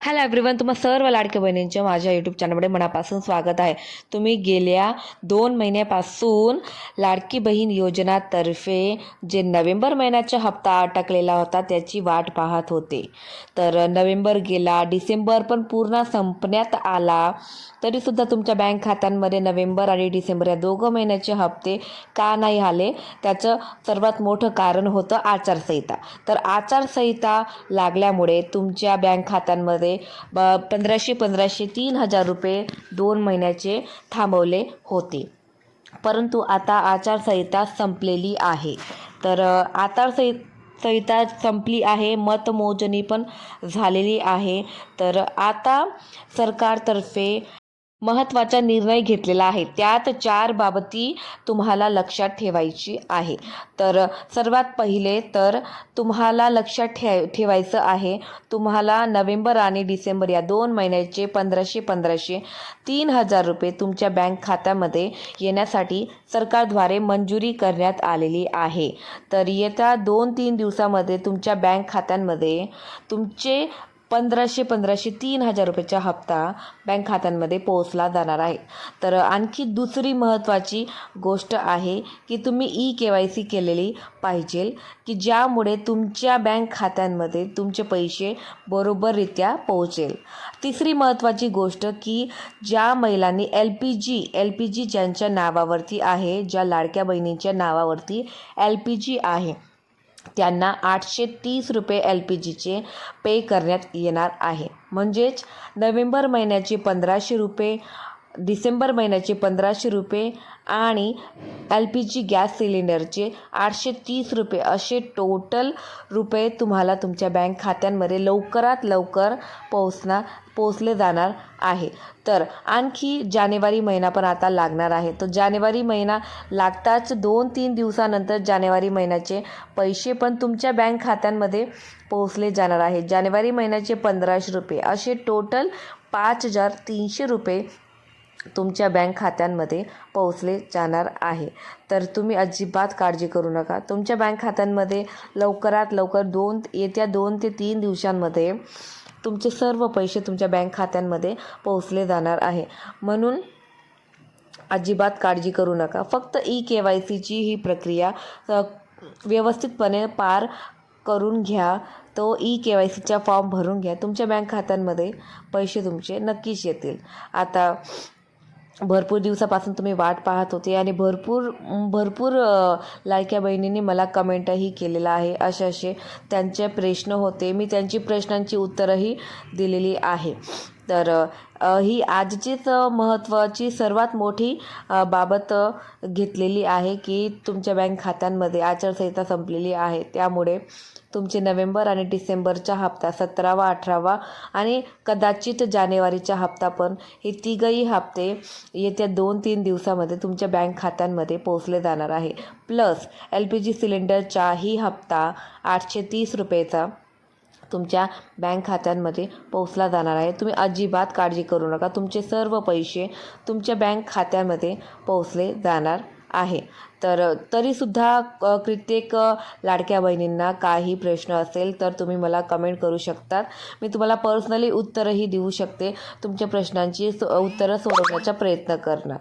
Hello everyone, तुम्हा सर्व लाडक्या बहिणींच्या माझ्या यूट्यूब चॅनलमध्ये मनापासून स्वागत आहे. तुम्ही गेल्या 2 महिन्यापासून लाडकी बहीण योजनातर्फे जे नोव्हेंबर महिन्याचा हप्ता अटकलेला होता त्याची वाट पाहत होते. तर नोव्हेंबर गेला, डिसेंबर पण पूर्ण संपण्यात आला, तरीसुद्धा तुमच्या बँक खात्यांमध्ये नोव्हेंबर आणि डिसेंबर या 2 महिन्याचे हप्ते का नाही आले? त्याचं सर्वात मोठं कारण होतं आचारसंहिता. तर आचारसंहिता लागल्यामुळे तुमच्या बँक खात्यांमध्ये 1500 3,000 रुपये 2 महिन्याचे थांबवले होते. परंतु आता आचारसंहिता संपलेली आहे. तर आचारसंहिता संपली आहे, मतमोजणी पण झालेली आहे. तर आता सरकारतर्फे महत्त्वाचा निर्णय घेतलेला आहे. त्यात 4 बाबती तुम्हाला लक्षात ठेवायची आहे. तर सर्वात पहिले तर तुम्हाला लक्षात ठेवायचं आहे, तुम्हाला नोव्हेंबर आणि डिसेंबर या 2 महिन्याचे 1500 3,000 रुपये तुमच्या बँक खात्यामध्ये येण्यासाठी सरकारद्वारे मंजुरी करण्यात आलेली आहे. तर येत्या 2-3 दिवसामध्ये तुमच्या बँक खात्यांमध्ये तुमचे 1500 3,000 रुपयाचा हप्ता बँक खात्यांमध्ये पोहोचला जाणार आहे. तर आणखी दुसरी महत्त्वाची गोष्ट आहे की तुम्ही KYC केलेली पाहिजे, की ज्यामुळे तुमच्या बँक खात्यांमध्ये तुमचे पैसे बरोबररित्या पोहोचेल. तिसरी महत्त्वाची गोष्ट की ज्या महिलांनी LPG ज्यांच्या नावावरती आहे, ज्या लाडक्या बहिणींच्या नावावरती LPG आहे, त्यांना 830 रुपये LPGचे पे करण्यात येणार आहे. म्हणजेच नोव्हेंबर महिन्याचे 1500 रुपये, डिसेंबर महिन्याचे 1500 रुपये आणि LPG गॅस सिलेंडरचे 830 रुपये असे टोटल रुपये तुम्हाला तुमच्या बँक खात्यांमध्ये लवकरात लवकर पोचले जाणार आहे. तर आणखी जानेवारी महिना पण आता लागणार आहे. तो जानेवारी महिना लागताच 2-3 दिवसानंतर जानेवारी महिन्याचे पैसे पण तुमच्या बँक खात्यांमध्ये पोहोचले जाणार आहे. जानेवारी महिन्याचे 1500 रुपये असे टोटल 5,300 रुपये तुमच्या बँक खात्यांमध्ये पोहोचले जाणार आहे. तर तुम्ही अजिबात काळजी करू नका. तुमच्या बँक खात्यांमध्ये लवकरात लवकर येत्या 2 ते 3 दिवसांमध्ये तुमचे सर्व पैसे तुमच्या बँक खात्यांमध्ये पोहोचले जाणार आहे. म्हणून अजिबात काळजी करू नका. फक्त KYCची ही प्रक्रिया व्यवस्थितपणे पार करून घ्या. तो KYCचा फॉर्म भरून घ्या. तुमच्या बँक खात्यांमध्ये पैसे तुमचे नक्कीच येतील. आता भरपूर दिवसापासून तुम्ही वाट पाहत होते आणि भरपूर लाडक्या बहिणींनी मला कमेंटही केलेला आहे. असे त्यांचे प्रश्न होते, मी त्यांची प्रश्नांची उत्तरंही दिलेली आहे. तर ही आजचीच महत्त्वाची सर्वात मोठी बाबत घेतलेली आहे की तुमच्या बँक खात्यांमध्ये आचारसंहिता संपलेली आहे. त्यामुळे तुमचे नोव्हेंबर आणि डिसेंबरचा हप्ता 17वा 18वा आणि कदाचित जानेवारीचा हप्ता पण, हे तिघही हप्ते येत्या 2-3 दिवसामध्ये तुमच्या बँक खात्यांमध्ये पोहोचले जाणार आहे. प्लस LPG सिलेंडरचाही हप्ता 830 रुपयेचा तुमच्या बँक खात्यांमध्ये पोहोचला जाणार आहे. तुम्ही अजिबात काळजी करू नका. तुमचे सर्व पैसे तुमच्या बँक खात्यामध्ये पोहोचले जाणार आहे. तर तरीसुद्धा कित्येक लाडक्या बहिणींना काही प्रश्न असेल तर तुम्ही मला कमेंट करू शकतात. मी तुम्हाला पर्सनली उत्तरही देऊ शकते. तुमच्या प्रश्नांची उत्तरं सोडवण्याचा प्रयत्न करणार.